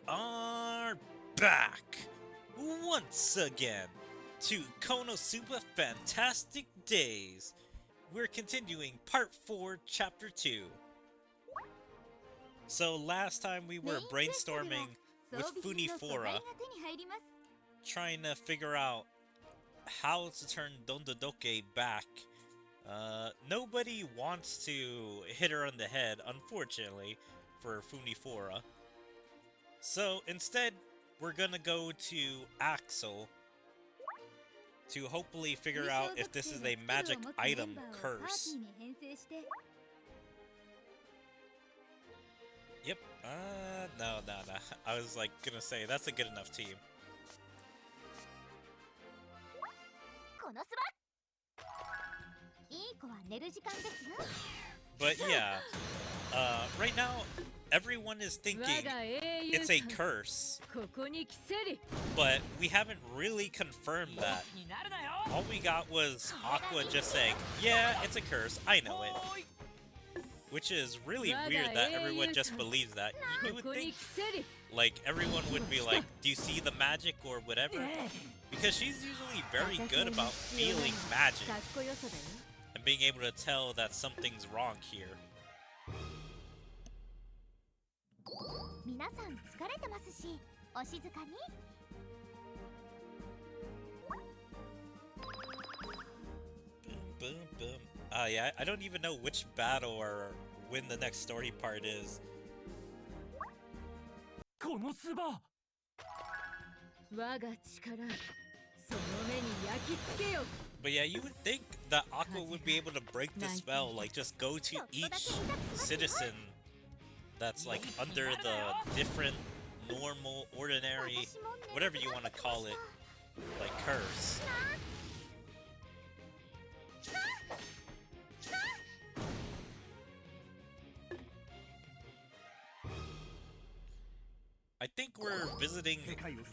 are back once again to KonoSuba Fantastic Days. We're continuing Part 4, Chapter 2. So last time we were brainstorming with Funifora, trying to figure out how to turn Dondodoke back. Nobody wants to hit her on the head, unfortunately, for Funifora. So instead, we're gonna go to Axel to hopefully figure out if this is a magic item curse. Yep. No. I was like gonna say that's a good enough team. But yeah, right now everyone is thinking it's a curse, but we haven't really confirmed that. All we got was Aqua just saying, yeah, it's a curse, I know it. Which is really weird that everyone just believes that. You would think, like, everyone would be like, do you see the magic or whatever? Because she's usually very good about feeling magic and being able to tell that something's wrong here. Boom, boom. Yeah, I don't even know which battle or when the next story part is. KonoSuba! But yeah, you would think that Aqua would be able to break the spell, like just go to each citizen that's like under the different, normal, ordinary, whatever you want to call it, like curse. I think we're visiting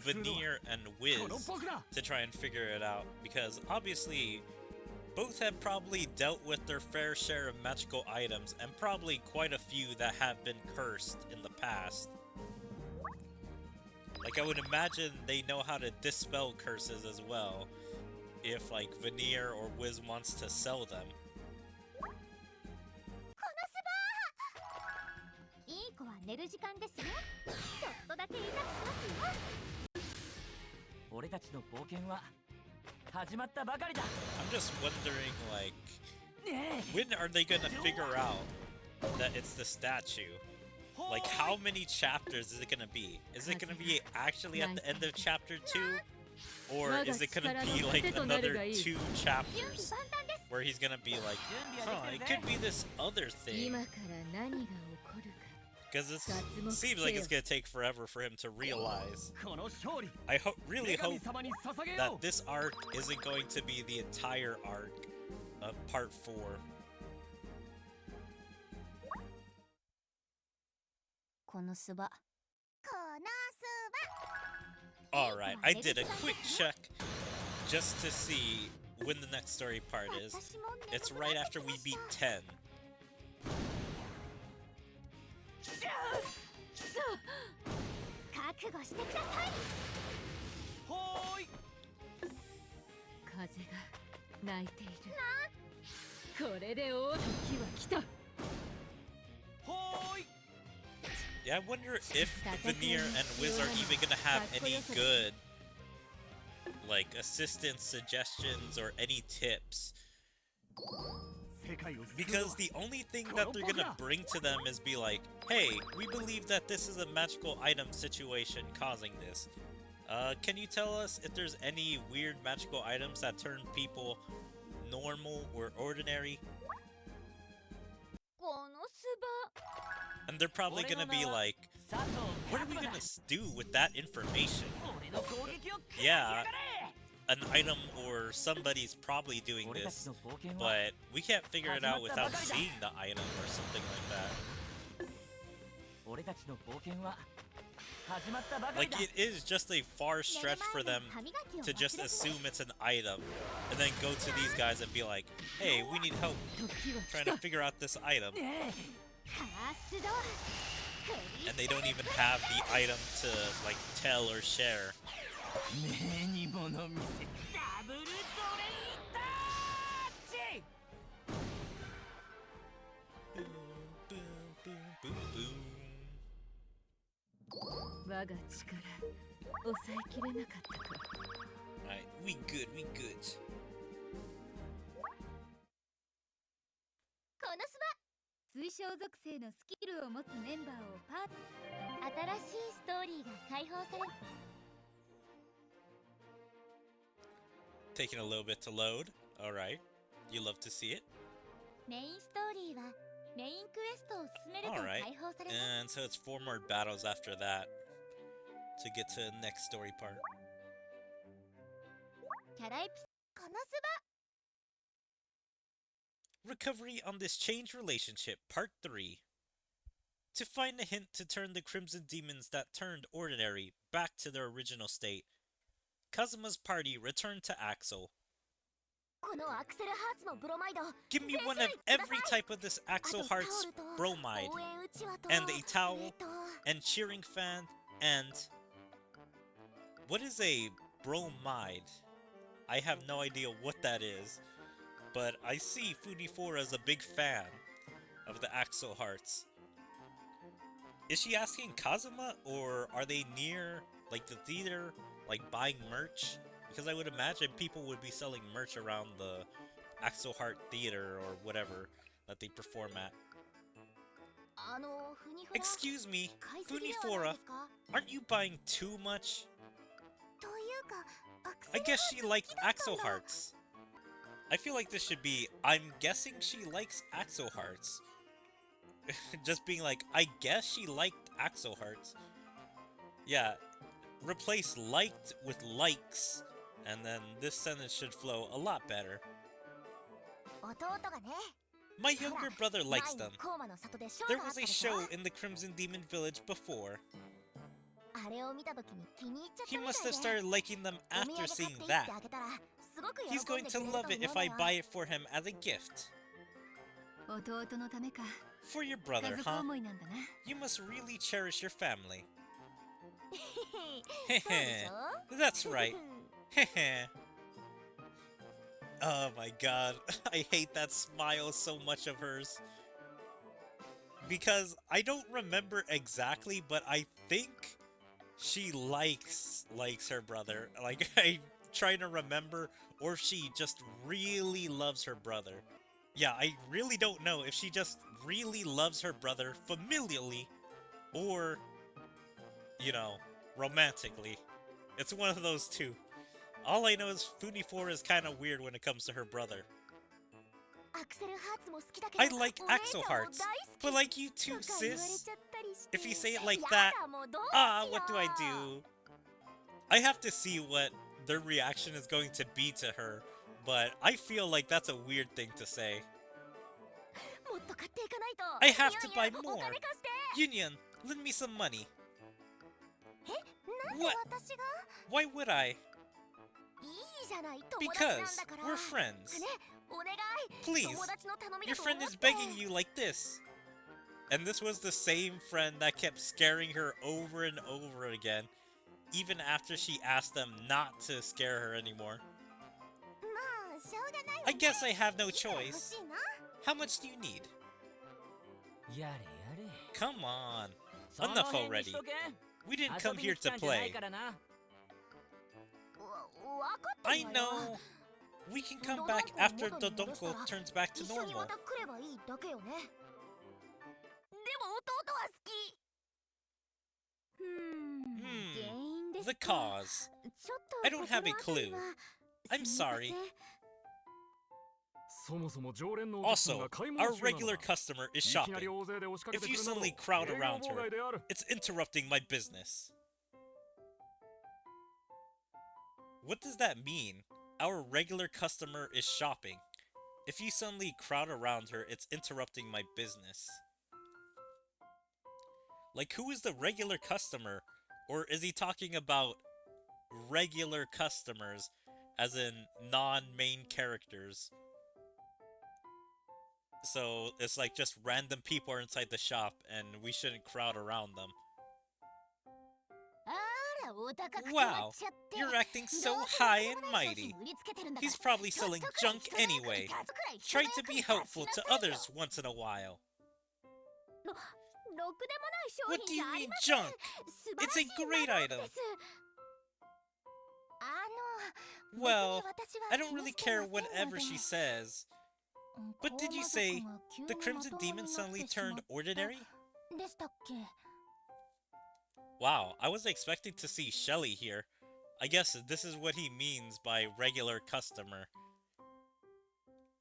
Veneer and Wiz to try and figure it out, because obviously both have probably dealt with their fair share of magical items, and probably quite a few that have been cursed in the past. Like, I would imagine they know how to dispel curses as well, if like Veneer or Wiz wants to sell them. I'm just wondering, like, when are they gonna figure out that it's the statue? Like, how many chapters is it gonna be? Is it gonna be actually at the end of chapter 2? Or is it gonna be like another 2 chapters where he's gonna be like, huh, it could be this other thing? Because it seems like it's gonna take forever for him to realize. I really hope that this arc isn't going to be the entire arc of part 4. Alright, I did a quick check just to see when the next story part is. It's right after we beat 10. Yeah, I wonder if Veneer and Wiz are even gonna have any good, like, assistance, suggestions, or any tips. Because the only thing that they're gonna bring to them is be like, hey, we believe that this is a magical item situation causing this. Can you tell us if there's any weird magical items that turn people normal or ordinary? And they're probably gonna be like, what are we gonna do with that information? Yeah, an item or somebody's probably doing this, but we can't figure it out without seeing the item or something like that. Like, it is just a far stretch for them to just assume it's an item and then go to these guys and be like, hey, we need help trying to figure out this item. And they don't even have the item to, like, tell or share. Alright, we good, we good. KonoSuba 水晶属性のスキルを持つメンバーをパー新しいストーリーが解放され Taking a little bit to load. Alright. You love to see it. メインストーリーはメインクエストを進めると解放されます And so it's 4 more battles after that to get to the next story part. キャライプ KonoSuba Recovery on this changed relationship, Part 3. To find a hint to turn the Crimson Demons that turned ordinary back to their original state, Kazuma's party returned to Axel. Give me one of every type of this Axel Hearts bromide, and a towel, and cheering fan, and... What is a bromide? I have no idea what that is, but I see Funifora as a big fan of the Axel Hearts. Is she asking Kazuma, or are they near, like, the theater, like, buying merch? Because I would imagine people would be selling merch around the Axel Heart Theater or whatever that they perform at. Excuse me, Funifora, aren't you buying too much? I guess she liked Axel Hearts. I feel like this should be, I'm guessing she likes Axel Hearts. Just being like, I guess she liked Axel Hearts. Yeah, replace liked with likes, and then this sentence should flow a lot better. My younger brother likes them. There was a show in the Crimson Demon Village before. He must have started liking them after seeing that. He's going to love it if I buy it for him as a gift. For your brother, huh? You must really cherish your family. Heh. That's right. Heh. Oh my god, I hate that smile so much of hers. Because I don't remember exactly, but I think she likes her brother. Like, I'm trying to remember, or she just really loves her brother. Yeah, I really don't know if she just really loves her brother familially, or, you know, romantically. It's one of those two. All I know is Funifora is kind of weird when it comes to her brother. I like Axel Hearts, but like you too, sis. If you say it like that, what do I do? I have to see what their reaction is going to be to her, but I feel like that's a weird thing to say. I have to buy more. Union, lend me some money. What? Why would I? Because we're friends. Please, your friend is begging you like this. And this was the same friend that kept scaring her over and over again, even after she asked them not to scare her anymore. I guess I have no choice. How much do you need? Come on. Enough already. We didn't come here to play. I know. We can come back after Dodonko turns back to normal. The cause. I don't have a clue. I'm sorry. Also, our regular customer is shopping. If you suddenly crowd around her, it's interrupting my business. What does that mean? Our regular customer is shopping. If you suddenly crowd around her, it's interrupting my business. Like, who is the regular customer? Or is he talking about regular customers, as in non-main characters? So it's like just random people are inside the shop and we shouldn't crowd around them. Wow, you're acting so high and mighty. He's probably selling junk anyway. Try to be helpful to others once in a while. What do you mean junk? It's a great item. Well, I don't really care whatever she says. But did you say the Crimson Demon suddenly turned ordinary? Wow, I was expecting to see Shelly here. I guess this is what he means by regular customer.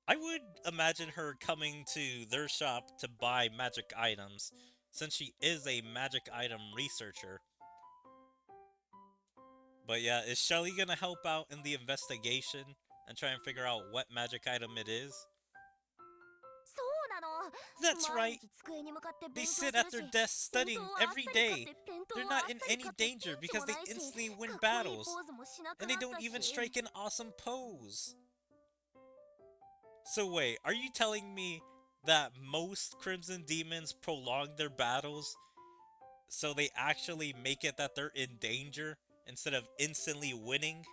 I would imagine her coming to their shop to buy magic items, since she is a magic item researcher. But yeah, is Shelly gonna help out in the investigation and try and figure out what magic item it is? That's right. They sit at their desks studying every day. They're not in any danger because they instantly win battles. And they don't even strike an awesome pose. So wait, are you telling me that most Crimson Demons prolong their battles so they actually make it that they're in danger instead of instantly winning?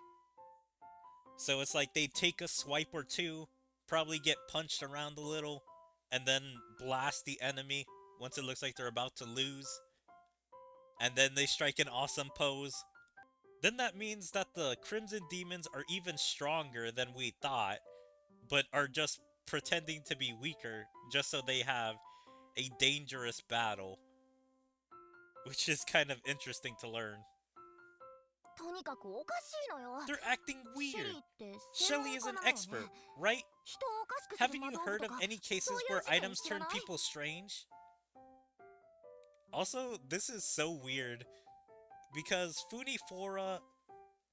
So it's like they take a swipe or two, probably get punched around a little, and then blast the enemy once it looks like they're about to lose. And then they strike an awesome pose. Then that means that the Crimson Demons are even stronger than we thought, but are just pretending to be weaker just so they have a dangerous battle. Which is kind of interesting to learn. They're acting weird. Shelly is an expert, right? Haven't you heard of any cases where items turn people strange? Also, this is so weird, because Funifora,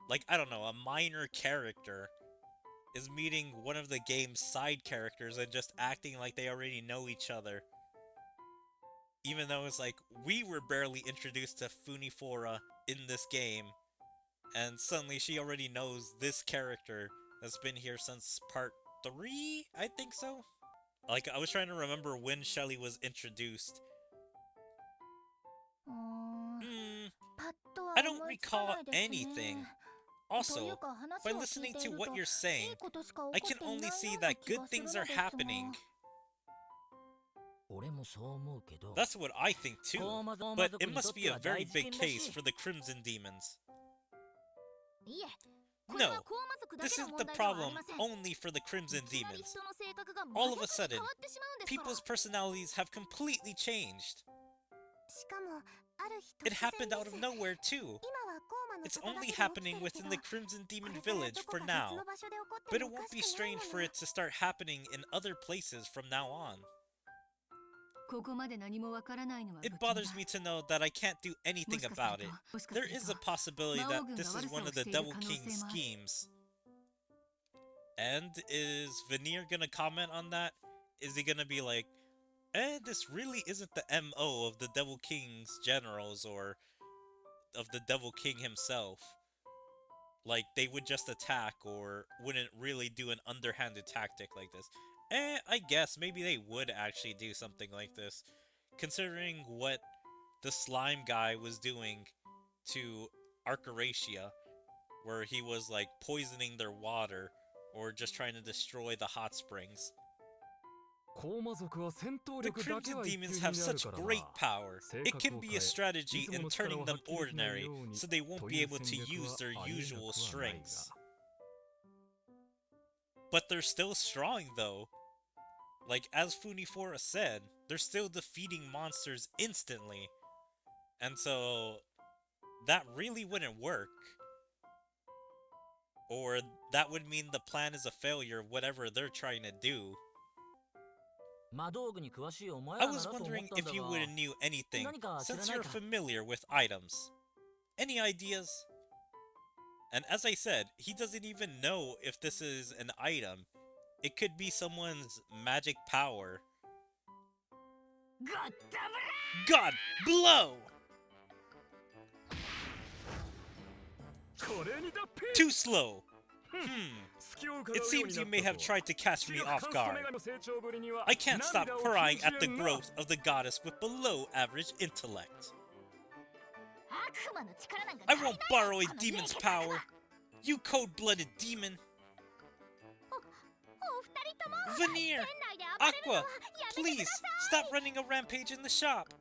like, I don't know, a minor character, is meeting one of the game's side characters and just acting like they already know each other. Even though it's like, we were barely introduced to Funifora in this game, and suddenly she already knows this character that's been here since part 3, I think so? Like, I was trying to remember when Shelly was introduced. I don't recall anything. Also, by listening to what you're saying, I can only see that good things are happening. That's what I think too, but it must be a very big case for the Crimson Demons. No, this isn't the problem only for the Crimson Demons. All of a sudden, people's personalities have completely changed. It happened out of nowhere too. It's only happening within the Crimson Demon Village for now, but it won't be strange for it to start happening in other places from now on. It bothers me to know that I can't do anything about it. There is a possibility that this is one of the Devil King's schemes. And is Veneer gonna comment on that? Is he gonna be like, this really isn't the MO of the Devil King's generals or of the Devil King himself? Like, they would just attack or wouldn't really do an underhanded tactic like this. I guess maybe they would actually do something like this, considering what the slime guy was doing to Archeracia, where he was like poisoning their water or just trying to destroy the hot springs. The Crimson Demons have such great power. It can be a strategy in turning them ordinary, so they won't be able to use their usual strengths. But they're still strong though. Like, as Funifora said, they're still defeating monsters instantly. And so, that really wouldn't work. Or that would mean the plan is a failure, whatever they're trying to do. I was wondering if you would knew anything, since you're familiar with items. Any ideas? And as I said, he doesn't even know if this is an item. It could be someone's magic power. God blow! Too slow. It seems you may have tried to catch me off guard. I can't stop crying at the growth of the goddess with below average intellect. I won't borrow a demon's power. You cold-blooded demon. Veneer! Aqua! Please, stop running a rampage in the shop.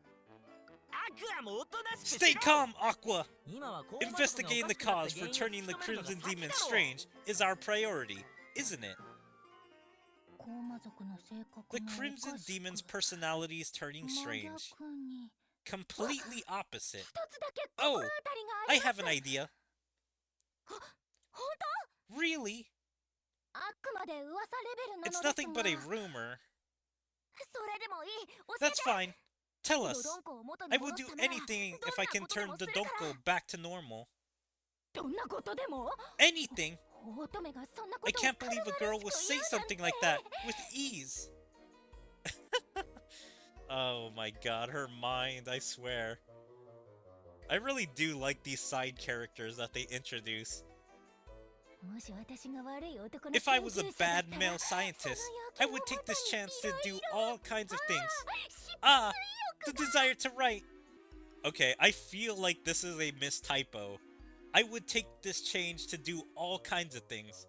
Stay calm, Aqua! Investigating the cause for turning the Crimson Demon strange is our priority, isn't it? The Crimson Demon's personality is turning strange. Completely opposite. Oh, I have an idea. Really? It's nothing but a rumor. That's fine. Tell us. I will do anything if I can turn the Donko back to normal. Anything? I can't believe a girl will say something like that with ease. Oh my god, her mind, I swear. I really do like these side characters that they introduce. If I was a bad male scientist, I would take this chance to do all kinds of things. Ah, the desire to write. Okay, I feel like this is a mistypo. I would take this change to do all kinds of things.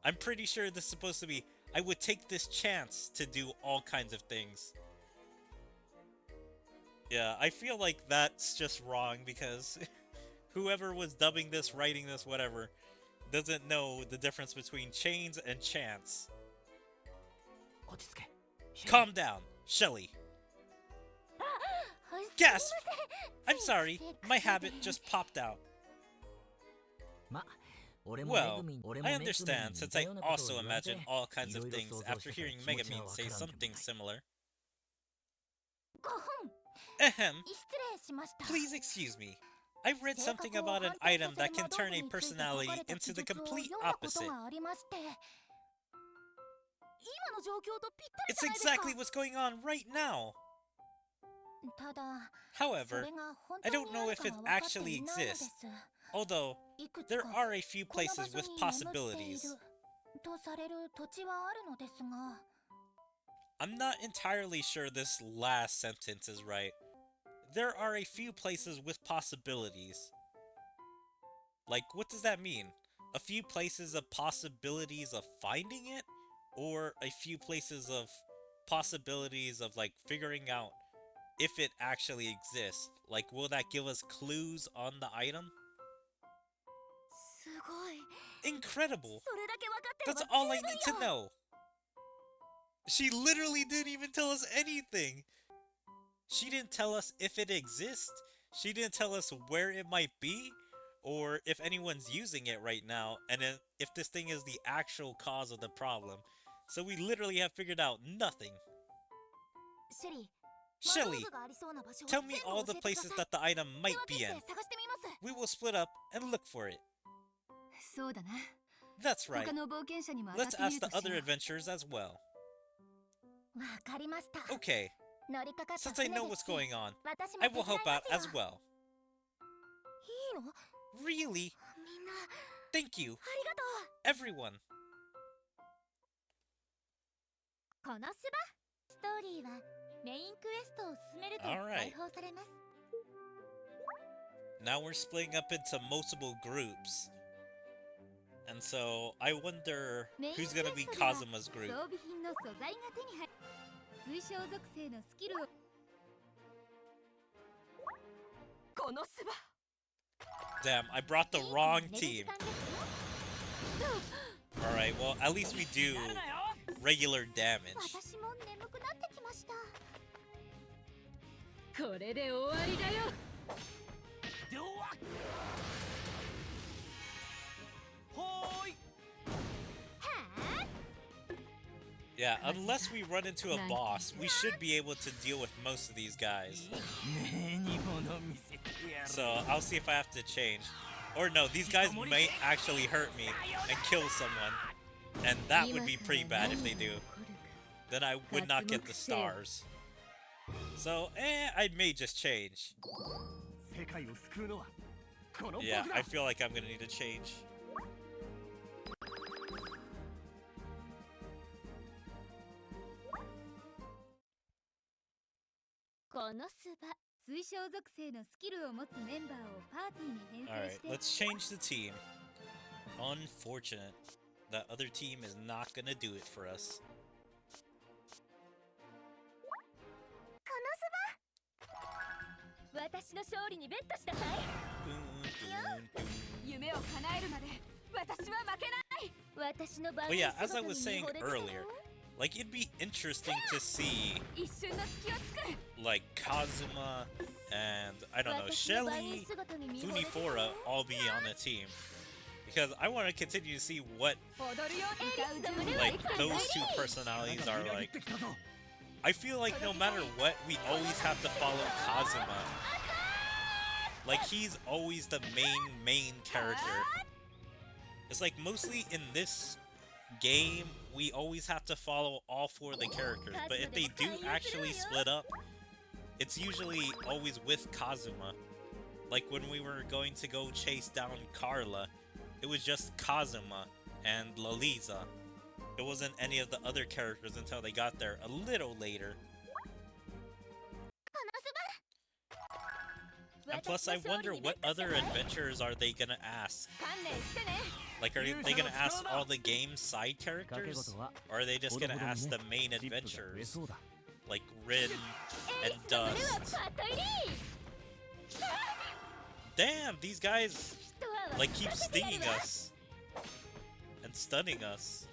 I'm pretty sure this is supposed to be, I would take this chance to do all kinds of things. Yeah, I feel like that's just wrong because whoever was dubbing this, writing this, whatever, doesn't know the difference between chains and chance. Calm down, Shelly. Gasp! I'm sorry, my habit just popped out. Well, I understand, since I also imagine all kinds of things after hearing Megumin say something similar. Ahem. Please excuse me. I read something about an item that can turn a personality into the complete opposite. It's exactly what's going on right now. However, I don't know if it actually exists. Although, there are a few places with possibilities. I'm not entirely sure this last sentence is right. There are a few places with possibilities. Like, what does that mean? A few places of possibilities of finding it? Or a few places of possibilities of, like, figuring out if it actually exists? Like, will that give us clues on the item? Incredible! That's all I need to know! She literally didn't even tell us anything! She didn't tell us if it exists, she didn't tell us where it might be, or if anyone's using it right now, and if this thing is the actual cause of the problem. So we literally have figured out nothing. Shelly, tell me all the places that the item might be in. We will split up and look for it. That's right. Let's ask the other adventurers as well. Okay. Since I know what's going on, I will help out as well. Really? Thank you. Everyone. Alright. Now we're splitting up into multiple groups. And so, I wonder who's gonna be Kazuma's group. Damn, I brought the wrong team. Alright, well, at least we do regular damage. Yeah, unless we run into a boss, we should be able to deal with most of these guys. So, I'll see if I have to change. Or no, these guys might actually hurt me and kill someone. And that would be pretty bad if they do. Then I would not get the stars. So, I may just change. Yeah, I feel like I'm gonna need to change. Alright, let's change the team. Unfortunate. That other team is not gonna do it for us. But yeah, as I was saying earlier, like, it'd be interesting to see, like, Kazuma and, I don't know, Shelly, Funifora all be on the team. Because I want to continue to see what, like, those two personalities are like. I feel like no matter what, we always have to follow Kazuma. Like, he's always the main character. It's like, mostly in this game, we always have to follow all four of the characters. But if they do actually split up, it's usually always with Kazuma. Like, when we were going to go chase down Carla, it was just Kazuma and Laliza. It wasn't any of the other characters until they got there a little later. And plus, I wonder what other adventures are they gonna ask? Like, are they gonna ask all the game's side characters? Or are they just gonna ask the main adventurers? Like Rin and Dust. Damn, these guys, like, keep stinging us. And stunning us.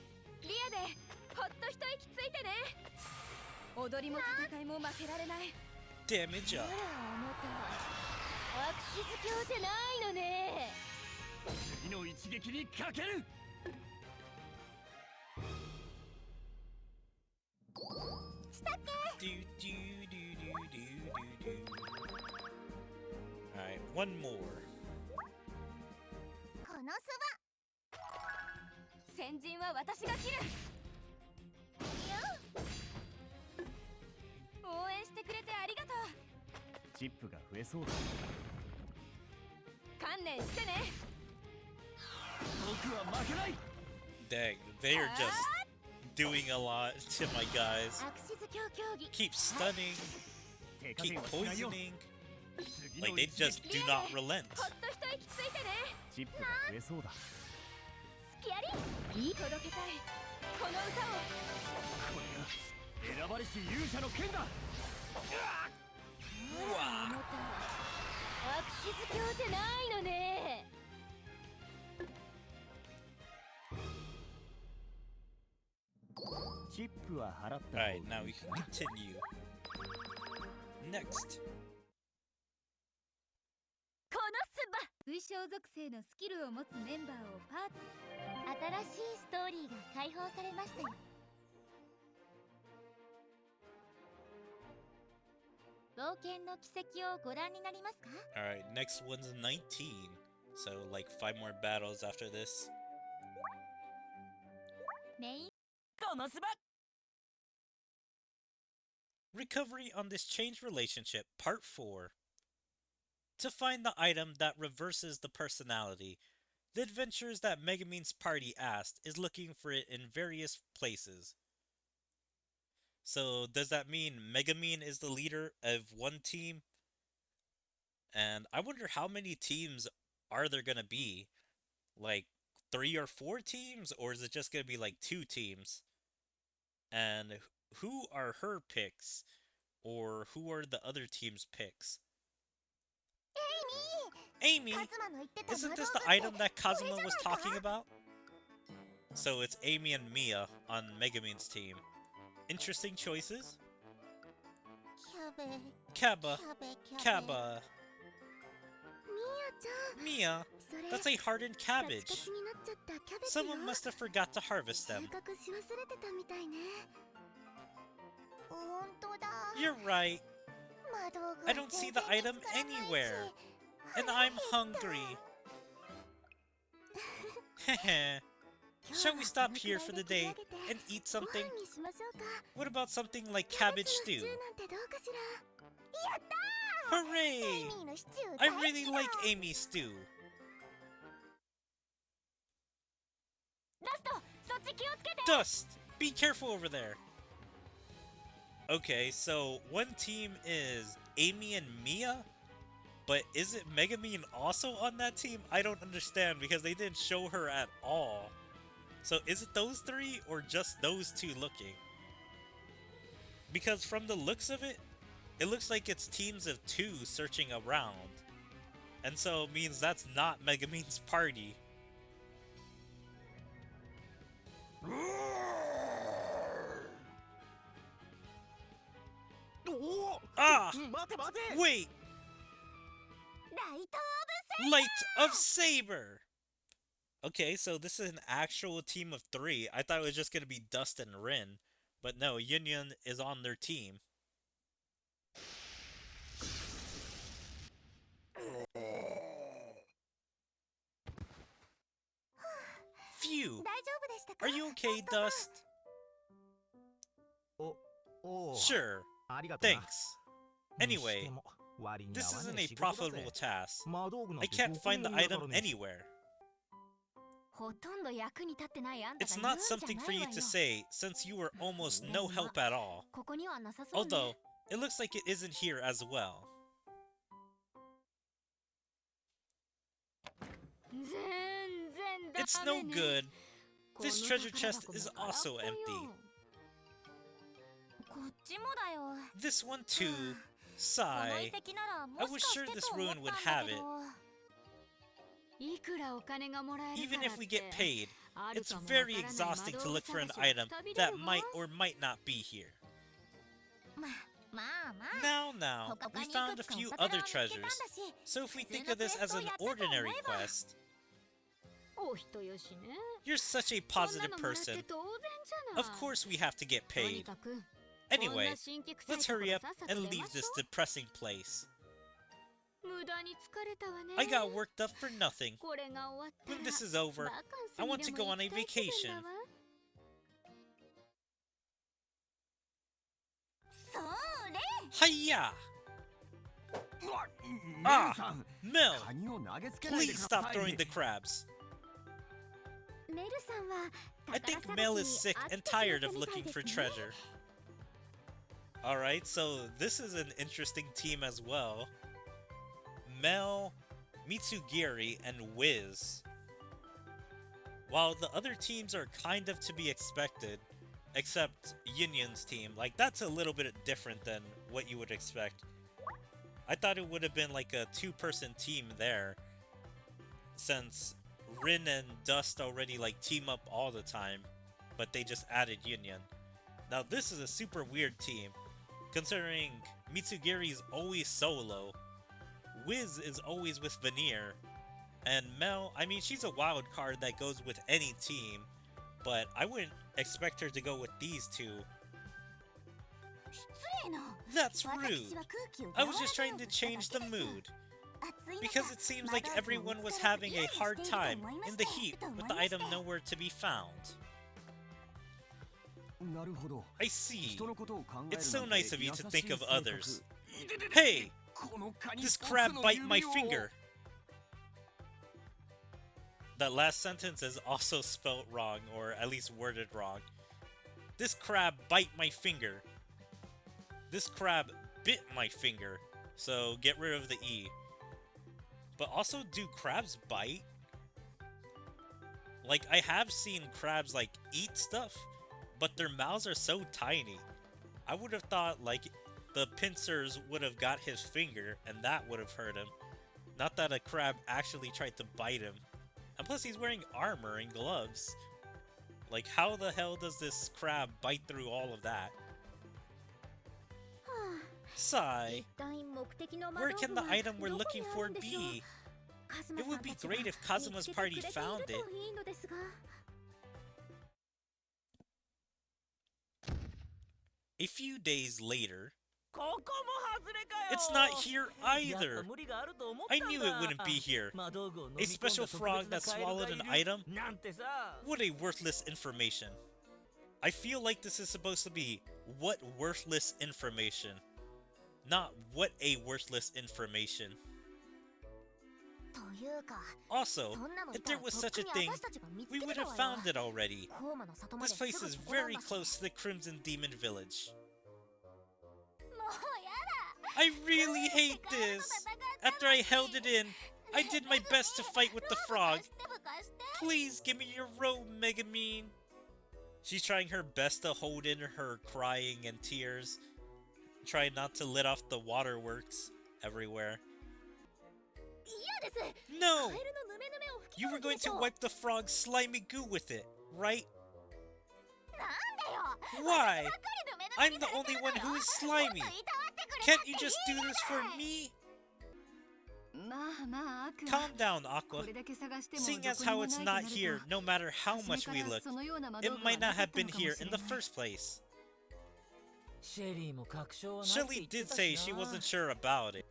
Damage up. Alright, one more. Dang, they're just doing a lot to my guys. Keep stunning, keep poisoning. Like, they just do not relent. Alright, now we can continue. Next. Alright, next one's 19. So, like, 5 more battles after this. Recovery on this changed relationship, Part 4. To find the item that reverses the personality, the adventurers that Megumin's party asked is looking for it in various places. So, does that mean Megumin is the leader of one team? And I wonder how many teams are there gonna be? Like, 3 or 4 teams? Or is it just gonna be like 2 teams? And who are her picks? Or who are the other team's picks? Amy! Isn't this the item that Kazuma was talking about? So it's Amy and Mia on Megumin's team. Interesting choices. Kaba. Mia, that's a hardened cabbage. Someone must have forgot to harvest them. You're right. I don't see the item anywhere. And I'm hungry. Heh. Shall we stop here for the day and eat something? What about something like cabbage stew? Hooray! I really like Amy's stew. Dust! Be careful over there! Okay, so one team is Amy and Mia, but isn't Megumin also on that team? I don't understand because they didn't show her at all. So is it those three or just those two looking? Because from the looks of it, it looks like it's teams of two searching around. And so it means that's not Megumin's party. Ah! Wait! Light of Saber! Okay, so this is an actual team of three. I thought it was just gonna be Dust and Rin. But no, Yun is on their team. Phew! Are you okay, Dust? Sure. Thanks. Anyway, this isn't a profitable task. I can't find the item anywhere. It's not something for you to say, since you were almost no help at all. Although, it looks like it isn't here as well. It's no good. This treasure chest is also empty. This one too. Sigh. I was sure this ruin would have it. Even if we get paid, it's very exhausting to look for an item that might or might not be here. Now, we found a few other treasures, so if we think of this as an ordinary quest... You're such a positive person. Of course we have to get paid. Anyway, let's hurry up and leave this depressing place. I got worked up for nothing. When this is over, I want to go on a vacation. Hiya! Ah! Mel! Please stop throwing the crabs. I think Mel is sick and tired of looking for treasure. Alright, so this is an interesting team as well. Mel, Mitsugiri, and Wiz. While the other teams are kind of to be expected, except Yun's team, like that's a little bit different than what you would expect. I thought it would have been like a two-person team there, since Rin and Dust already like team up all the time, but they just added Yun. Now this is a super weird team, considering Mitsugiri's always solo, Wiz is always with Veneer, and Mel, I mean she's a wild card that goes with any team, but I wouldn't expect her to go with these two. That's rude. I was just trying to change the mood. Because it seems like everyone was having a hard time in the heat with the item nowhere to be found. I see. It's so nice of you to think of others. Hey! This crab bite my finger! That last sentence is also spelt wrong, or at least worded wrong. This crab bite my finger. This crab bit my finger. So get rid of the E. But also, do crabs bite? Like, I have seen crabs, like, eat stuff, but their mouths are so tiny. I would have thought, like, the pincers would have got his finger, and that would have hurt him. Not that a crab actually tried to bite him. And plus, he's wearing armor and gloves. Like, how the hell does this crab bite through all of that? Sigh. Where can the item we're looking for be? It would be great if Kazuma's party found it. A few days later... It's not here either! I knew it wouldn't be here. A special frog that swallowed an item? What a worthless information. I feel like this is supposed to be, what worthless information? Not what a worthless information. Also, if there was such a thing, we would have found it already. This place is very close to the Crimson Demon Village. I really hate this. After I held it in, I did my best to fight with the frog. Please give me your robe, Megamine. She's trying her best to hold in her crying and tears. Trying not to let off the waterworks everywhere. No! You were going to wipe the frog's slimy goo with it, right? Why? I'm the only one who is slimy. Can't you just do this for me? Calm down, Aqua. Seeing as how it's not here, no matter how much we look, it might not have been here in the first place. Shelly did say she wasn't sure about it.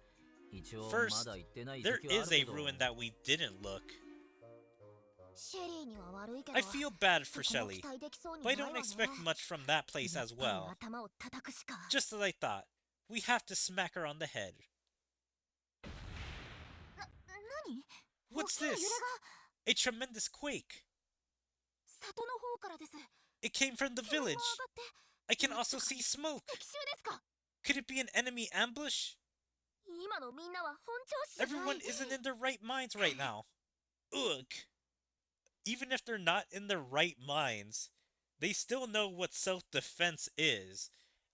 First, there is a ruin that we didn't look. I feel bad for Shelly, but I don't expect much from that place as well. Just as I thought, we have to smack her on the head. What's this? A tremendous quake. It came from the village. I can also see smoke. Could it be an enemy ambush? Everyone isn't in their right minds right now. Ugh. Even if they're not in their right minds, they still know what self-defense is.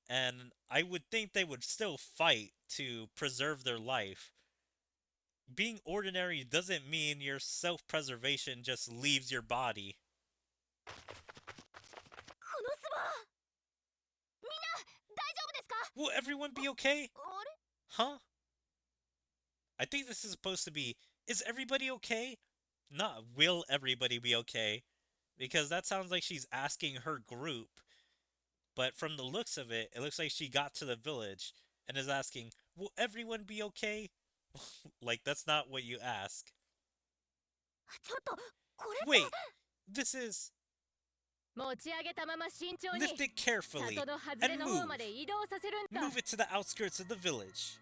And I would think they would still fight to preserve their life. Being ordinary doesn't mean your self-preservation just leaves your body. Will everyone be okay? Huh? I think this is supposed to be, is everybody okay? Not, will everybody be okay? Because that sounds like she's asking her group. But from the looks of it, it looks like she got to the village and is asking, will everyone be okay? Like, that's not what you ask. Wait, this is... Lift it carefully and move. Move it to the outskirts of the village.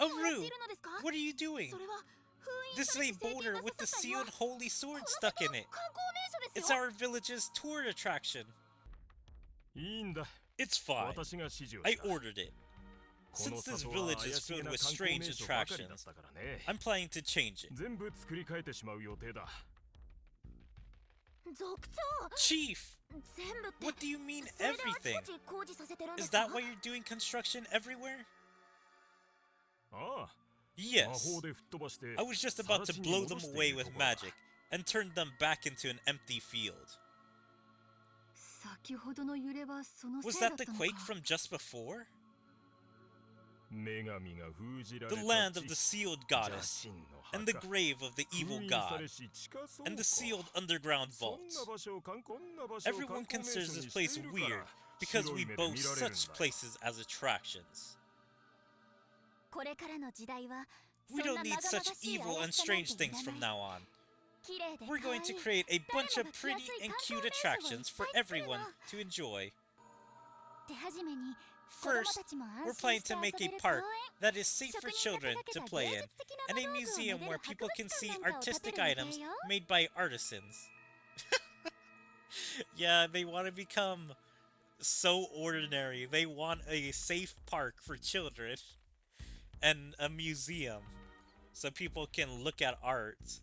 Aru, what are you doing? This is a boulder with the sealed holy sword stuck in it. It's our village's tour attraction. It's fine. I ordered it. Since this village is filled with strange attractions, I'm planning to change it. Chief! What do you mean everything? Is that why you're doing construction everywhere? Yes. I was just about to blow them away with magic and turn them back into an empty field. Was that the quake from just before? The land of the sealed goddess, and the grave of the evil god, and the sealed underground vault. Everyone considers this place weird because we boast such places as attractions. We don't need such evil and strange things from now on. We're going to create a bunch of pretty and cute attractions for everyone to enjoy. First, we're planning to make a park that is safe for children to play in, and a museum where people can see artistic items made by artisans. Yeah, they want to become so ordinary. They want a safe park for children and a museum so people can look at art.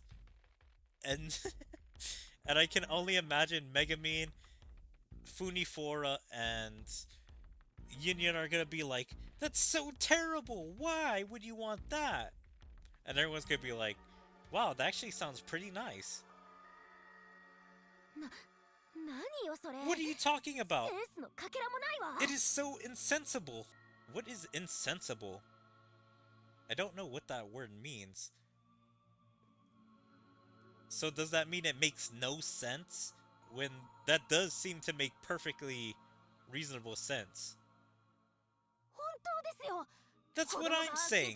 And and I can only imagine Megamine, Funifora, and Yin are gonna be like, that's so terrible! Why would you want that? And everyone's gonna be like, wow, that actually sounds pretty nice. What are you talking about? It is so insensible. What is insensible? I don't know what that word means. So does that mean it makes no sense? When that does seem to make perfectly reasonable sense. That's what I'm saying.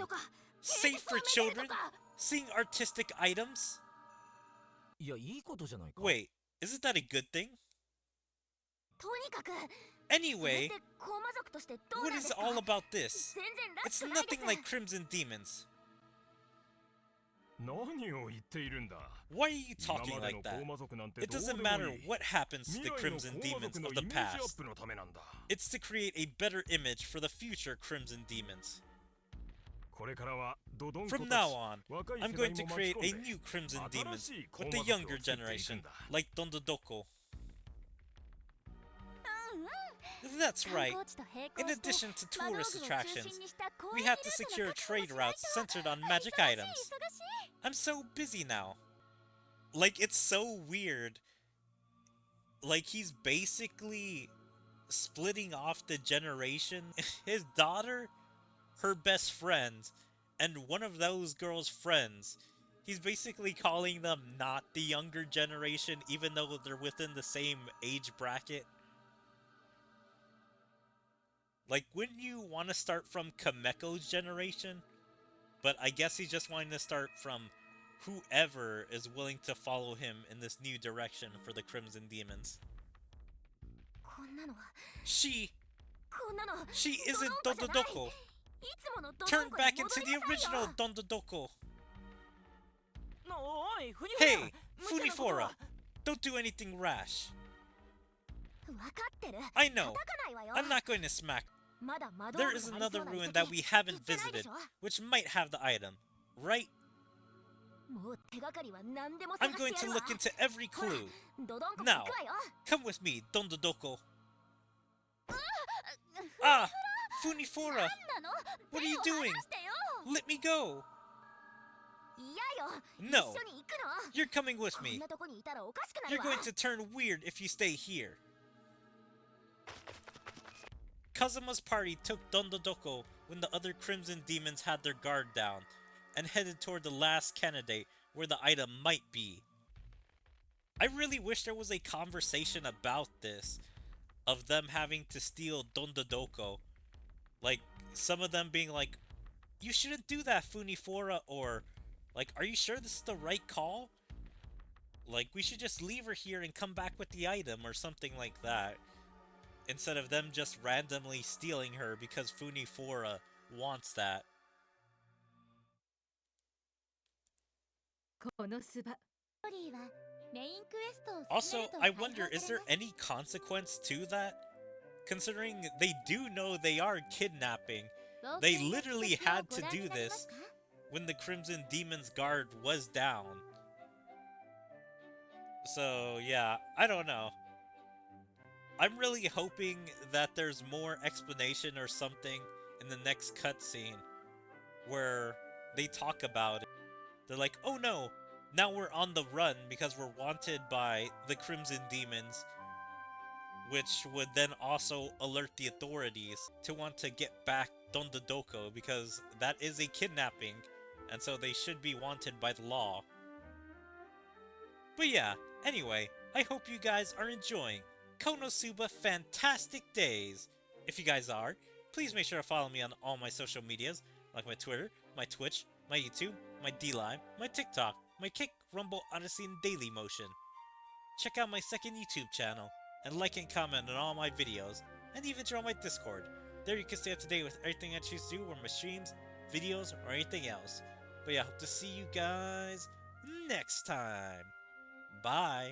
Safe for children? Seeing artistic items? Wait, isn't that a good thing? Anyway, what is all about this? It's nothing like Crimson Demons. Why are you talking like that? It doesn't matter what happens to the Crimson Demons of the past. It's to create a better image for the future Crimson Demons. From now on, I'm going to create a new Crimson Demons with the younger generation, like Dondodoko. That's right. In addition to tourist attractions, we have to secure trade routes centered on magic items. I'm so busy now. Like, it's so weird. Like, he's basically splitting off the generation. His daughter, her best friend, and one of those girls' friends. He's basically calling them not the younger generation, even though they're within the same age bracket. Like, wouldn't you want to start from Kameko's generation? But I guess he's just wanting to start from whoever is willing to follow him in this new direction for the Crimson Demons. She isn't Dondodoko. Turn back into the original Dondodoko. Hey, Funifora, don't do anything rash. I know. I'm not going to smack. There is another ruin that we haven't visited, which might have the item, right? I'm going to look into every clue. Now, come with me, Dondodoko. Ah! Funifora! What are you doing? Let me go! No! You're coming with me. You're going to turn weird if you stay here. Kazuma's party took Dondodoko when the other Crimson Demons had their guard down, and headed toward the last candidate where the item might be. I really wish there was a conversation about this, of them having to steal Dondodoko. Like, some of them being like, you shouldn't do that, Funifora, or, like, are you sure this is the right call? Like, we should just leave her here and come back with the item, or something like that. Instead of them just randomly stealing her because Funifora wants that. Also, I wonder, is there any consequence to that? Considering they do know they are kidnapping, they literally had to do this when the Crimson Demon's guard was down. So yeah, I don't know. I'm really hoping that there's more explanation or something in the next cutscene where they talk about it. They're like, oh no, now we're on the run because we're wanted by the Crimson Demons, which would then also alert the authorities to want to get back Dondodoko because that is a kidnapping, and so they should be wanted by the law. But yeah, anyway, I hope you guys are enjoying KonoSuba Fantastic Days. If you guys are, please make sure to follow me on all my social medias, like my Twitter, my Twitch, my YouTube, my D-Live, my TikTok, my Kick, Rumble, Odyssey, and Dailymotion. Check out my second YouTube channel, and like and comment on all my videos, and even join my Discord. There you can stay up to date with everything I choose to do, or my streams, videos, or anything else. But yeah, hope to see you guys next time. Bye!